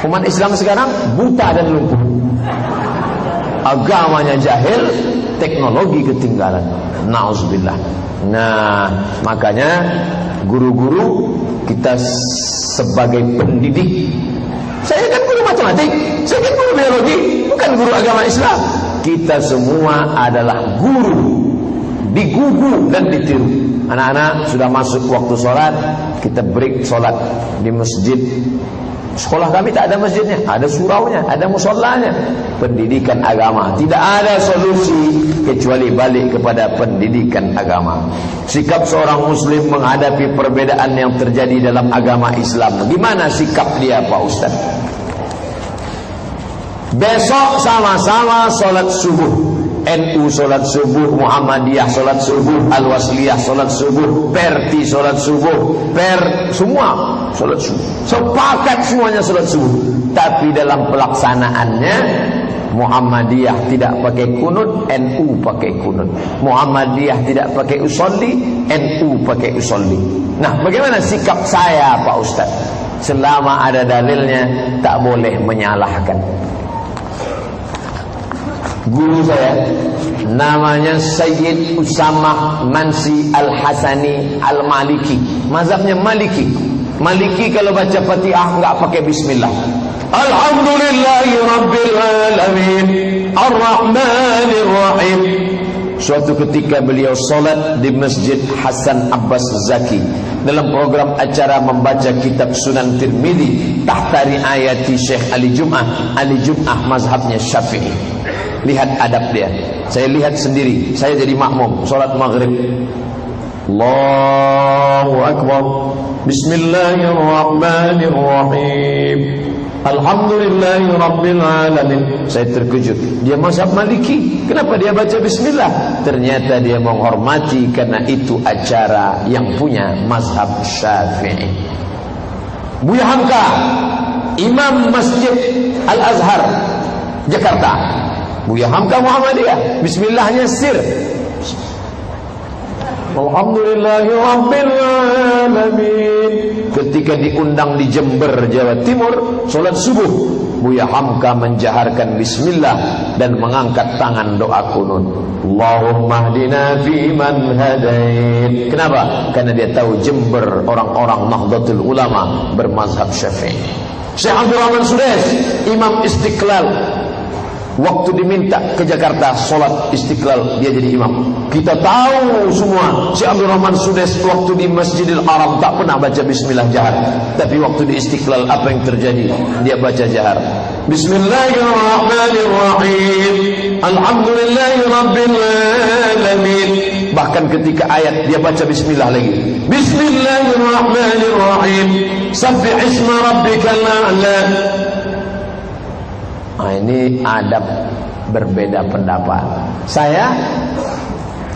Umat Islam sekarang buta dan lumpuh. Agamanya jahil, teknologi ketinggalan. Nauzubillah. Nah, makanya guru-guru kita sebagai pendidik. Saya kan guru matematik, saya kan guru biologi, bukan guru agama Islam. Kita semua adalah guru, digugu dan ditiru. Anak-anak sudah masuk waktu sholat, kita break sholat di masjid. Sekolah kami tak ada masjidnya, ada suraunya, ada musallanya. Pendidikan agama, tidak ada solusi kecuali balik kepada pendidikan agama. Sikap seorang muslim menghadapi perbedaan yang terjadi dalam agama Islam, gimana sikap dia Pak Ustaz? Besok sama-sama sholat subuh, NU sholat subuh, Muhammadiyah sholat subuh, Al-Wasliyah sholat subuh, Perti sholat subuh, semua sholat subuh. Sepakat semuanya sholat subuh. Tapi dalam pelaksanaannya Muhammadiyah tidak pakai kunut, NU pakai kunut. Muhammadiyah tidak pakai usolli, NU pakai usolli. Nah, bagaimana sikap saya Pak Ustaz? Selama ada dalilnya tak boleh menyalahkan. Guru saya namanya Sayyid Usamah Mansi Al-Hasani Al-Maliki, mazhabnya Maliki. Maliki kalau baca Fatihah enggak pakai bismillah. Alhamdulillahi Rabbil Alamin Ar-Rahmanir Rahim. Suatu ketika beliau solat di Masjid Hasan Abbas Zaki dalam program acara membaca kitab Sunan Tirmidzi tahtari ayati Syekh Ali Jum'ah. Ali Jum'ah mazhabnya Syafi'i. Lihat adab dia. Saya lihat sendiri, saya jadi makmum solat maghrib. Allahu Akbar. Bismillahirrahmanirrahim. Alhamdulillahi Rabbil Alamin. Saya terkejut, dia mazhab Maliki. Kenapa dia baca bismillah? Ternyata dia menghormati karena itu acara yang punya mazhab Syafi'i. Buya Hamka, Imam Masjid Al-Azhar Jakarta. Buya Hamka Muhammadiyah, bismillahnya sir. Alhamdulillahi Rabbil Alamin. Ketika diundang di Jember, Jawa Timur, solat subuh, Buya Hamka menjaharkan bismillah dan mengangkat tangan doa kunut. Allahumma hdina fi man hadait. Kenapa? Karena dia tahu Jember orang-orang Nahdlatul Ulama bermazhab Syafi'i. Syekh Abdul Rahman Sudais, Imam Istiqlal, waktu diminta ke Jakarta sholat Istiqlal, dia jadi imam. Kita tahu semua Syekh Abdul Rahman Sudais waktu di Masjidil Haram tak pernah baca bismillah jahar, tapi waktu di Istiqlal apa yang terjadi? Dia baca jahar. Bismillahirrahmanirrahim, alhamdulillahi rabbil alamin. Bahkan ketika ayat dia baca bismillah lagi. Bismillahirrahmanirrahim, sabbih isma rabbikal a'la. Ini adab berbeda pendapat. Saya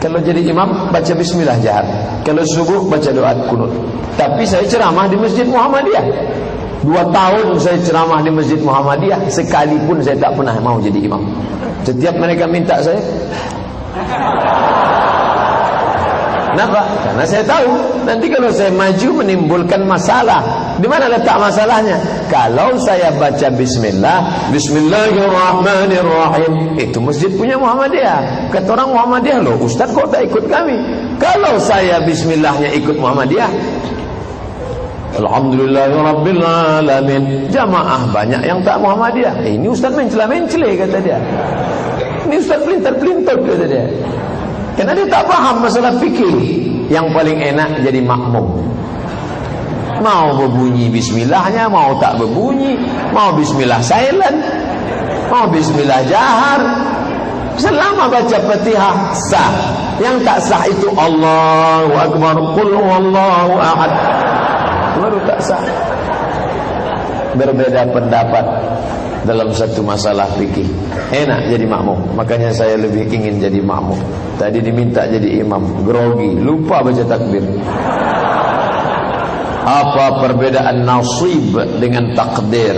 kalau jadi imam baca bismillah jahar, kalau subuh baca doa kunut. Tapi saya ceramah di Masjid Muhammadiyah. 2 tahun saya ceramah di Masjid Muhammadiyah, sekalipun saya tak pernah mau jadi imam. Setiap mereka minta saya. Kenapa? Karena saya tahu nanti kalau saya maju menimbulkan masalah. Di mana letak masalahnya? Kalau saya baca bismillah, bismillahirrahmanirrahim, itu masjid punya Muhammadiyah. Kata orang Muhammadiyah, loh Ustaz kok tak ikut kami? Kalau saya bismillahnya ikut Muhammadiyah, alhamdulillahirabbil alamin, jamaah banyak yang tak Muhammadiyah. Ini Ustaz mencela-mencela kata dia. Ini Ustaz pelintar-pelintar kata dia. Karena dia tak paham masalah fikih. Yang paling enak jadi makmum. Mau berbunyi bismillahnya, mau tak berbunyi, mau bismillah silent, mau bismillah jahar, selama baca Fatihah sah. Yang tak sah itu Allahu Akbar, qul huwallahu ahad, baru tak sah. Berbeda pendapat dalam satu masalah fikih. Enak jadi makmum, makanya saya lebih ingin jadi makmum. Tadi diminta jadi imam, grogi, lupa baca takbir. Apa perbedaan nasib dengan takdir?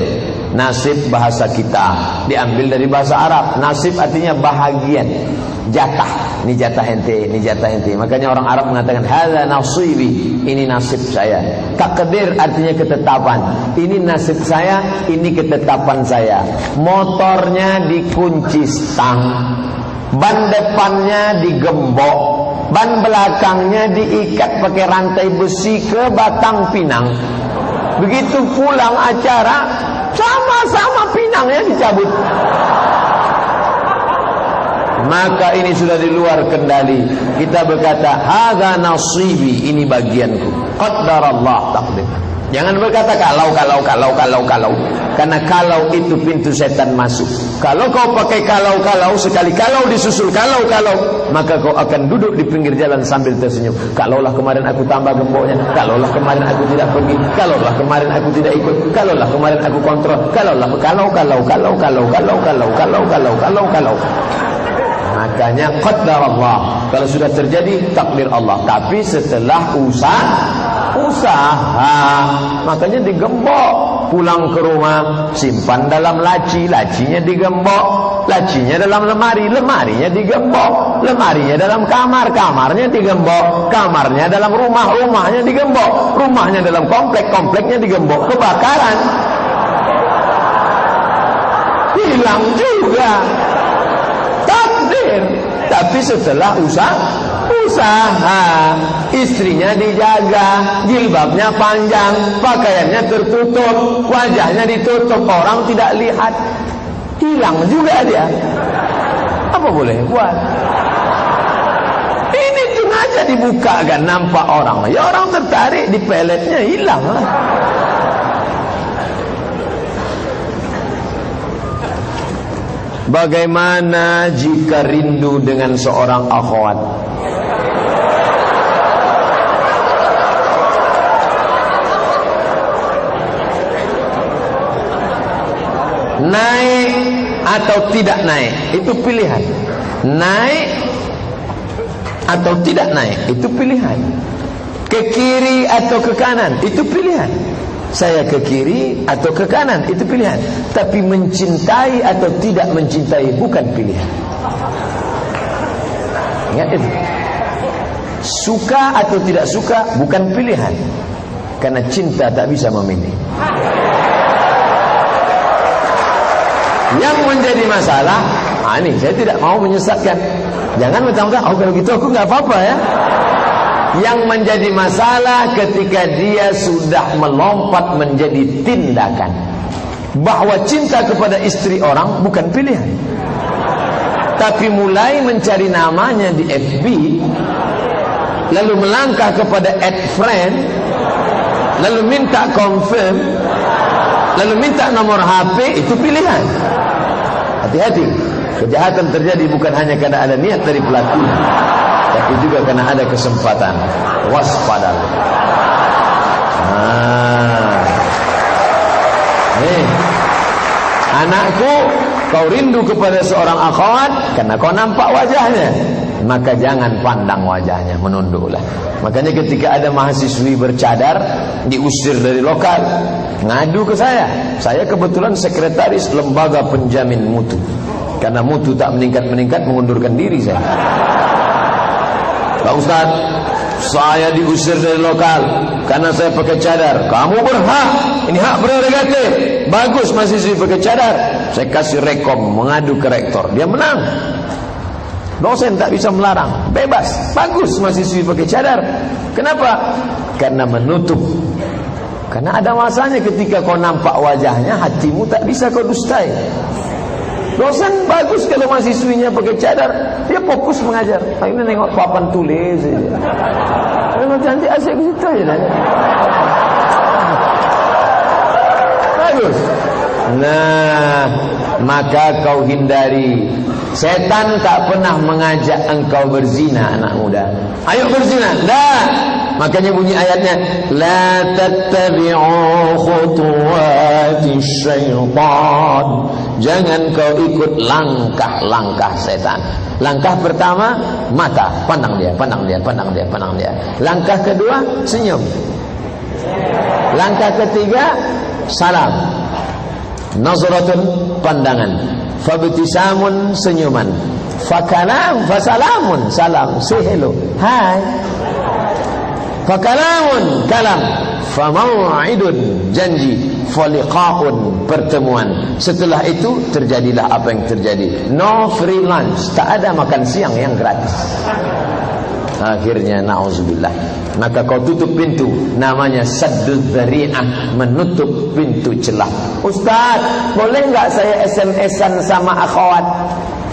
Nasib bahasa kita, diambil dari bahasa Arab. Nasib artinya bahagian, jatah. Ini jatah ente, ini jatah ente. Makanya orang Arab mengatakan hadza nasibi, ini nasib saya. Takdir artinya ketetapan. Ini nasib saya, ini ketetapan saya. Motornya dikunci stang, ban depannya digembok, ban belakangnya diikat pakai rantai besi ke Batang Pinang. Begitu pulang acara, sama-sama pinangnya dicabut. Maka ini sudah di luar kendali. Kita berkata hadza nasibi, ini bagianku. Qaddarallah, takdir. Jangan berkata kalau. Karena kalau itu pintu setan masuk. Kalau kau pakai kalau, sekali kalau disusul kalau, maka kau akan duduk di pinggir jalan sambil tersenyum. Kalaulah kemarin aku tambah gemboknya, kalaulah kemarin aku tidak pergi, kalaulah kemarin aku tidak ikut, kalaulah kemarin aku kontrol, kalau. Makanya qaddarallah, kalau sudah terjadi takdir Allah. Tapi setelah usaha, makanya digembok. Pulang ke rumah, simpan dalam laci, lacinya digembok. Lacinya dalam lemari, lemarinya digembok. Lemarinya dalam kamar, kamarnya digembok. Kamarnya dalam rumah, rumahnya digembok. Rumahnya dalam komplek, kompleknya digembok. Kebakaran, hilang juga takdir. Tapi setelah usaha, istrinya dijaga, jilbabnya panjang, pakaiannya tertutup, wajahnya ditutup, orang tidak lihat, hilang juga dia. Apa boleh buat? Ini sengaja dibuka kan, nampak orang, ya orang tertarik, di peletnya hilang. Bagaimana jika rindu dengan seorang akhwat? Naik atau tidak naik, itu pilihan. Naik atau tidak naik, itu pilihan. Ke kiri atau ke kanan, itu pilihan. Saya ke kiri atau ke kanan, itu pilihan. Tapi mencintai atau tidak mencintai bukan pilihan. Ingat itu. Suka atau tidak suka bukan pilihan. Karena cinta tak bisa memilih. Yang menjadi masalah, ini saya tidak mau menyesatkan. Jangan mentang-mentang, oh kalau gitu aku nggak apa-apa ya. Yang menjadi masalah ketika dia sudah melompat menjadi tindakan. Bahwa cinta kepada istri orang bukan pilihan, tapi mulai mencari namanya di FB, lalu melangkah kepada add friend, lalu minta confirm, lalu minta nomor HP, itu pilihan. Hati-hati, kejahatan terjadi bukan hanya karena ada niat dari pelaku, tapi juga karena ada kesempatan. Waspadalah. Anakku, kau rindu kepada seorang akhwat karena kau nampak wajahnya, maka jangan pandang wajahnya, menunduklah. Makanya ketika ada mahasiswi bercadar diusir dari lokal, ngadu ke saya. Saya kebetulan sekretaris lembaga penjamin mutu. Karena mutu tak meningkat-meningkat, mengundurkan diri saya. Pak Ustaz, saya diusir dari lokal karena saya pakai cadar. Kamu berhak, ini hak prerogatif. Bagus mahasiswi pakai cadar. Saya kasih rekom, mengadu ke rektor. Dia menang. Dosen tak bisa melarang, bebas. Bagus mahasiswi pakai cadar. Kenapa? Karena menutup. Karena ada masanya ketika kau nampak wajahnya, hatimu tak bisa kau dustai. Dosen bagus kalau mahasiswinya pakai cadar, dia fokus mengajar. Ini nengok papan tulis saja. Kalau cantik asyik ke situ aja. Bagus. Nah, maka kau hindari. Setan tak pernah mengajak engkau berzina, anak muda. Ayo berzina. Dah. Makanya bunyi ayatnya, la tattabi'u khutuwatis syaitan. Jangan kau ikut langkah-langkah setan. Langkah pertama, mata, pandang dia, pandang dia, pandang dia, pandang dia. Langkah kedua, senyum. Langkah ketiga, salam. Nazratun, pandangan. Fabtisamun, senyuman. Fakalam, fasalamun, salam, say hello, hai. Fakalamun, kalam. Famau'idun, janji. Faliqa'un, pertemuan. Setelah itu terjadilah apa yang terjadi. No free lunch, tak ada makan siang yang gratis. Akhirnya na'udzubillah. Maka kau tutup pintu, namanya saddud dzari'ah, menutup pintu celah. Ustaz, boleh enggak saya SMS-an sama akhwat?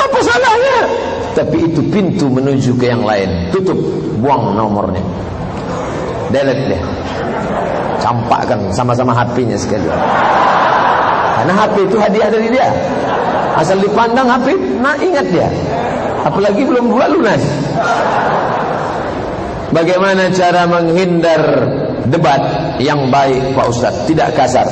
Apa salahnya? Tapi itu pintu menuju ke yang lain. Tutup, buang nomornya, delete dia, campakkan sama-sama HP-nya sekali. Karena HP itu hadiah dari dia. Asal dipandang HP, nah ingat dia. Apalagi belum buat lunas. Bagaimana cara menghindar debat yang baik, Pak Ustaz? Tidak kasar.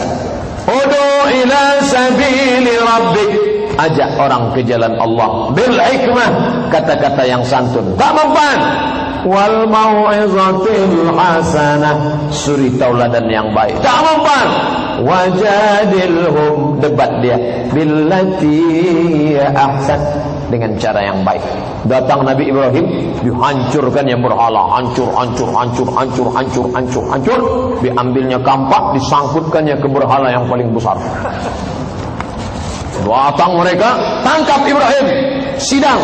Udu ila sabili rabbik. Ajak orang ke jalan Allah bil hikmah, kata-kata yang santun, tak mempan. Wal mau'izatil hasanah, suri tauladan yang baik, tak mempan. Wajadilhum, debat dia, billati ahsan, dengan cara yang baik. Datang Nabi Ibrahim, dihancurkan yang berhala, hancur, hancur, hancur, hancur, hancur, hancur, hancur. Diambilnya kampak, disangkutkannya ke berhala yang paling besar. Datang mereka, tangkap Ibrahim, sidang.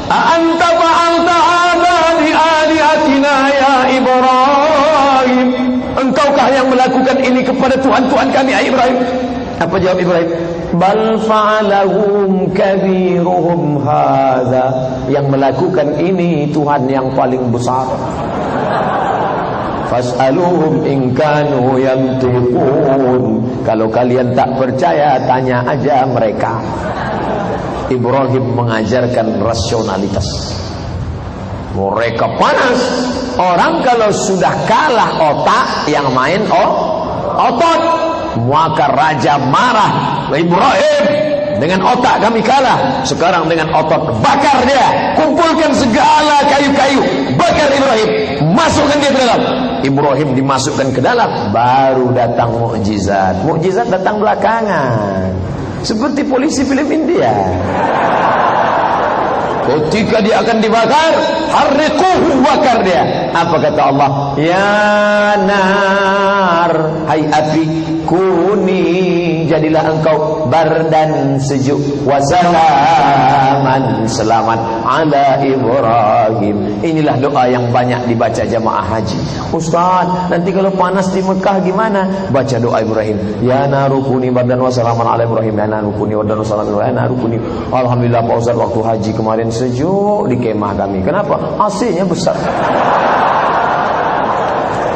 A'anta fa'alta hadha bi alihatina ya Ibrahim. Engkaukah yang melakukan ini kepada Tuhan-Tuhan kami, ya Ibrahim? Apa jawab Ibrahim? Bal fa'alahum kabiruhum hadha. Yang melakukan ini Tuhan yang paling besar. Fas'aluhum in kanu yantiqun. Kalau kalian tak percaya, tanya aja mereka. Ibrahim mengajarkan rasionalitas. Mereka panas. Orang kalau sudah kalah otak, yang main otot. Maka raja marah. Ibrahim, dengan otak kami kalah, sekarang dengan otot, bakar dia. Kumpulkan segala kayu-kayu, bakar Ibrahim, masukkan dia ke dalam. Ibrahim dimasukkan ke dalam, baru datang mukjizat. Mukjizat datang belakangan, seperti polisi film India. Ketika dia akan dibakar, harriquhu, bakar dia. Apa kata Allah? Ya nar, hai api, kuni, jadilah engkau bardan sejuk, wasalaman, selamat ala Ibrahim. Inilah doa yang banyak dibaca jamaah haji. Ustaz, nanti kalau panas di Mekah gimana? Baca doa Ibrahim. Ya narukuni bardan wasalaman ala Ibrahim. Ya narukuni bardan wasalaman ala Ibrahim. Ya narukuni. Alhamdulillah Pak Ustaz, waktu haji kemarin sejuk di kemah kami. Kenapa? AC-nya besar.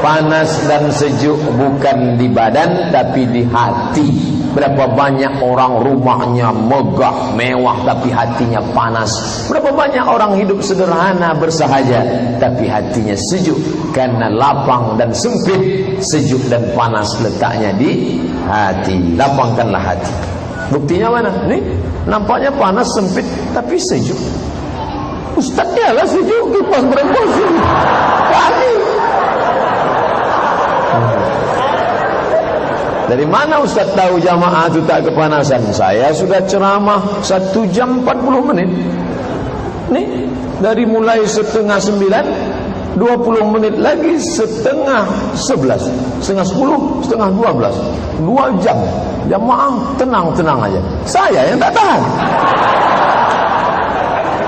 Panas dan sejuk bukan di badan tapi di hati. Berapa banyak orang rumahnya megah, mewah tapi hatinya panas. Berapa banyak orang hidup sederhana, bersahaja tapi hatinya sejuk. Karena lapang dan sempit, sejuk dan panas letaknya di hati. Lapangkanlah hati. Buktinya mana? Nih, nampaknya panas, sempit tapi sejuk. Ustaznya lah sejuk, kipas berembosi. Kami. Dari mana Ustaz tahu jamaah itu tak kepanasan? Saya sudah ceramah 1 jam 40 menit. Nih, dari mulai 8:30, 20 menit lagi 10:30, 11:30, 10, 11:30, 2 jam. Jamaah tenang-tenang aja. Saya yang tak tahan.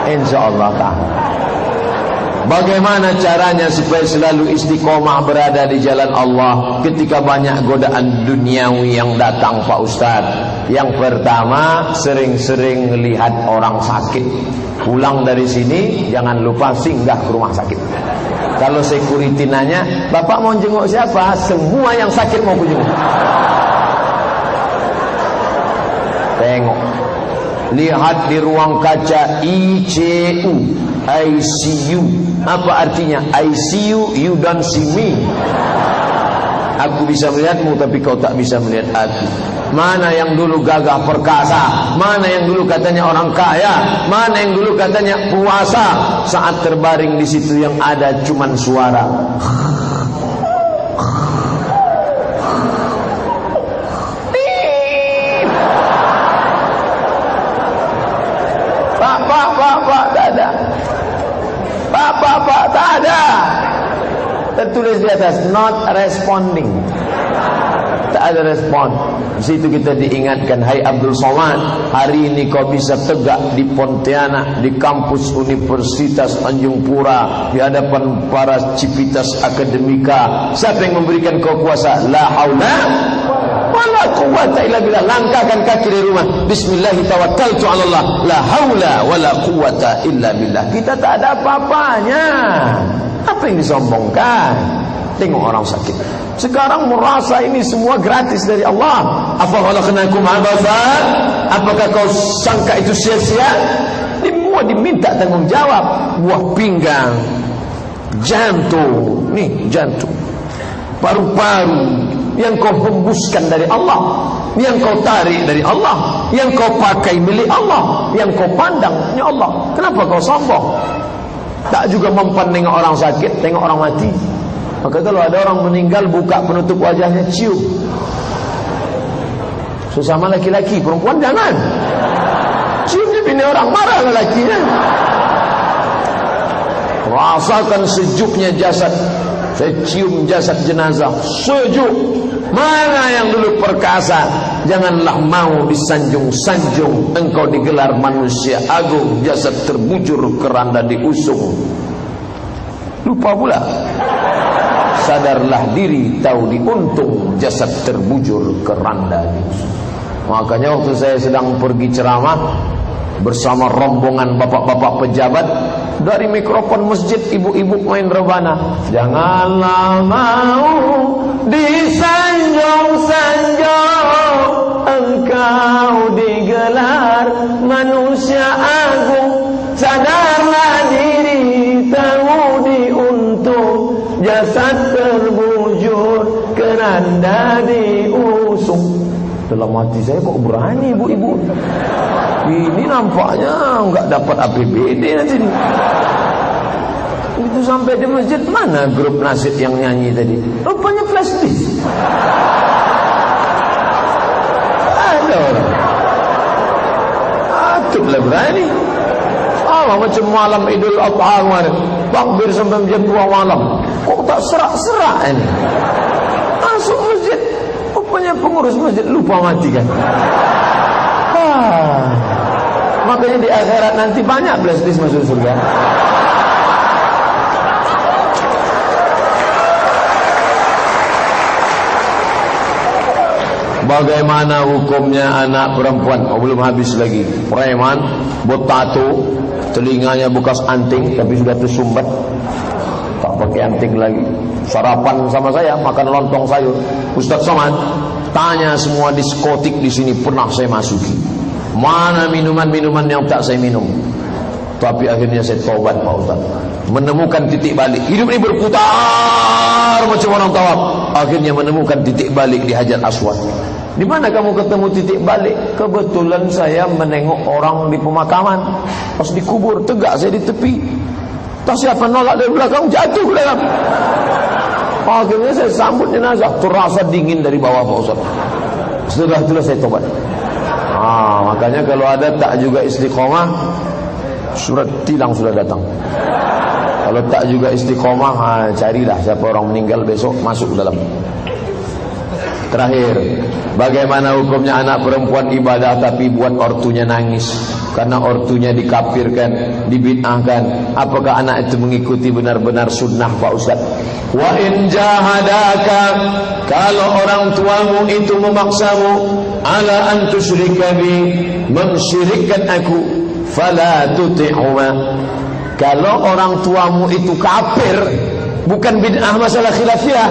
InsyaAllah tahan. Bagaimana caranya supaya selalu istiqomah berada di jalan Allah ketika banyak godaan duniawi yang datang Pak Ustaz? Yang pertama, sering-sering melihat orang sakit. Pulang dari sini jangan lupa singgah ke rumah sakit. Kalau security nanya, Bapak mau jenguk siapa? Semua yang sakit mau kujenguk. Tengok, lihat di ruang kaca ICU, ICU. Apa artinya? I see you, you don't see me. Aku bisa melihatmu tapi kau tak bisa melihat aku. Mana yang dulu gagah perkasa, mana yang dulu katanya orang kaya, mana yang dulu katanya puasa, saat terbaring di situ yang ada cuman suara. Pak, tak ada. Pak, tak ada. Tertulis di atas not responding. Tak ada respon. Di situ kita diingatkan, hai Abdul Somad, hari ini kau bisa tegak di Pontianak, di kampus Universitas Tanjung Pura, di hadapan para civitas akademika. Siapa yang memberikan kau kuasa? La haula wala quwwata illa billah. Langkahkan kaki dari rumah, bismillah tawakkaltu ala Allah, la haula wala quwwata illa billah. Kita tak ada apa-apanya. Apa yang disombongkan? Tengok orang sakit. Sekarang merasa ini semua gratis dari Allah. Afa khalaqnakum abatha? Apakah kau sangka itu sia-sia? Semua diminta tanggung jawab. Buah pinggang, jantung, nih jantung, paru-paru, yang kau hembuskan dari Allah, yang kau tarik dari Allah, yang kau pakai milik Allah, yang kau pandangnya Allah. Kenapa kau sombong? Tak juga mempan tengok orang sakit, tengok orang mati. Maka kalau ada orang meninggal, buka penutup wajahnya, cium. Sesama laki-laki, perempuan jangan. Ciumnya bini orang, marah lelakinya. Rasakan sejuknya jasad. Saya cium jasad jenazah, sejuk. Mana yang dulu perkasa, janganlah mau disanjung-sanjung. Engkau digelar manusia agung, jasad terbujur keranda diusung. Lupa pula. Sadarlah diri, tahu diuntung, jasad terbujur keranda diusung. Makanya waktu saya sedang pergi ceramah bersama rombongan bapak-bapak pejabat, dari mikrofon masjid ibu-ibu main rebana. Janganlah mau disanjung-sanjung, engkau digelar manusia agung. Sadarlah diri, tahu diuntung, jasad terbujur keranda diusung. Dalam hati saya, kok berani ibu-ibu? Ini nampaknya enggak dapat APBD nanti nih. Itu sampai di masjid, mana grup nasid yang nyanyi tadi? Rupanya flash disk. Ada orang. Atuplah berani. Macam malam Idul Adha kemarin, takbir sampai jam 2 malam. Kok tak serak-serak ini? Masuk masjid, rupanya Rupanya pengurus masjid lupa mati kan. Makanya di akhirat nanti banyak blacklist masuk surga. Bagaimana hukumnya anak perempuan? Belum habis lagi. Preman, botato, telinganya bekas anting tapi sudah tersumbat, tak pakai anting lagi. Sarapan sama saya, makan lontong sayur. Ustaz Somad tanya semua diskotik di sini pernah saya masuki. Mana minuman-minuman yang tak saya minum? Tapi akhirnya saya tobat Pak Ustaz. Menemukan titik balik. Hidup ini berputar macam orang tawaf. Akhirnya menemukan titik balik di Hajar Aswad. Di mana kamu ketemu titik balik? Kebetulan saya menengok orang di pemakaman. Pas dikubur, tegak saya di tepi. Tak siapa nolak dari belakang, jatuh ke dalam. Akhirnya saya sambut jenazah. Terasa dingin dari bawah Pak Ustaz. Setelah itulah saya tobat. Makanya kalau ada tak juga istiqomah, surat tilang sudah datang. Kalau tak juga istiqomah, carilah siapa orang meninggal besok masuk dalam. Terakhir, bagaimana hukumnya anak perempuan ibadah tapi buat ortunya nangis karena ortunya dikafirkan, dibid'ahkan? Apakah anak itu mengikuti benar-benar sunnah Pak Ustaz? Wa in jahadaka, kalau orang tuamu itu memaksamu ala an tusyrika bi, mensyirikkan aku, fala tuti'huma. Kalau orang tuamu itu kafir, bukan bid'ah masalah khilafiyah,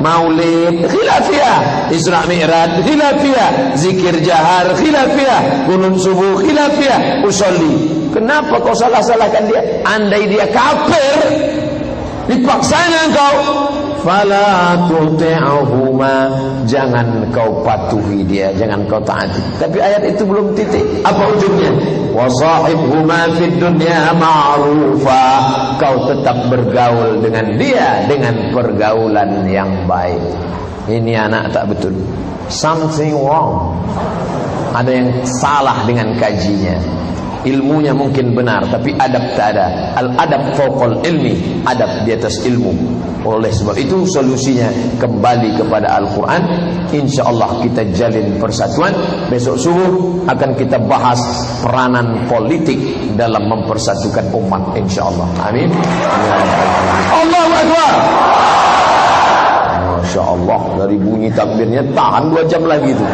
maulid khilafiyah, Isra Mi'raj khilafiyah, zikir jahar khilafiyah, kunut subuh khilafiyah, usolli. Kenapa kau salah-salahkan dia? Andai dia kafir, dipaksanya engkau, fala tuti'huma, jangan kau patuhi dia, jangan kau taati. Tapi ayat itu belum titik. Apa ujungnya? Wa sahibhuma fid dunya ma'rufa, kau tetap bergaul dengan dia dengan pergaulan yang baik. Ini anak tak betul. Something wrong. Ada yang salah dengan kajinya. Ilmunya mungkin benar tapi adab tak ada. Al-adab fawqal ilmi, adab di atas ilmu. Oleh sebab itu solusinya kembali kepada Al-Quran. InsyaAllah kita jalin persatuan. Besok subuh akan kita bahas peranan politik dalam mempersatukan umat, InsyaAllah. Amin. Allahu Akbar. Masya Allah, dari bunyi takbirnya tahan 2 jam lagi itu.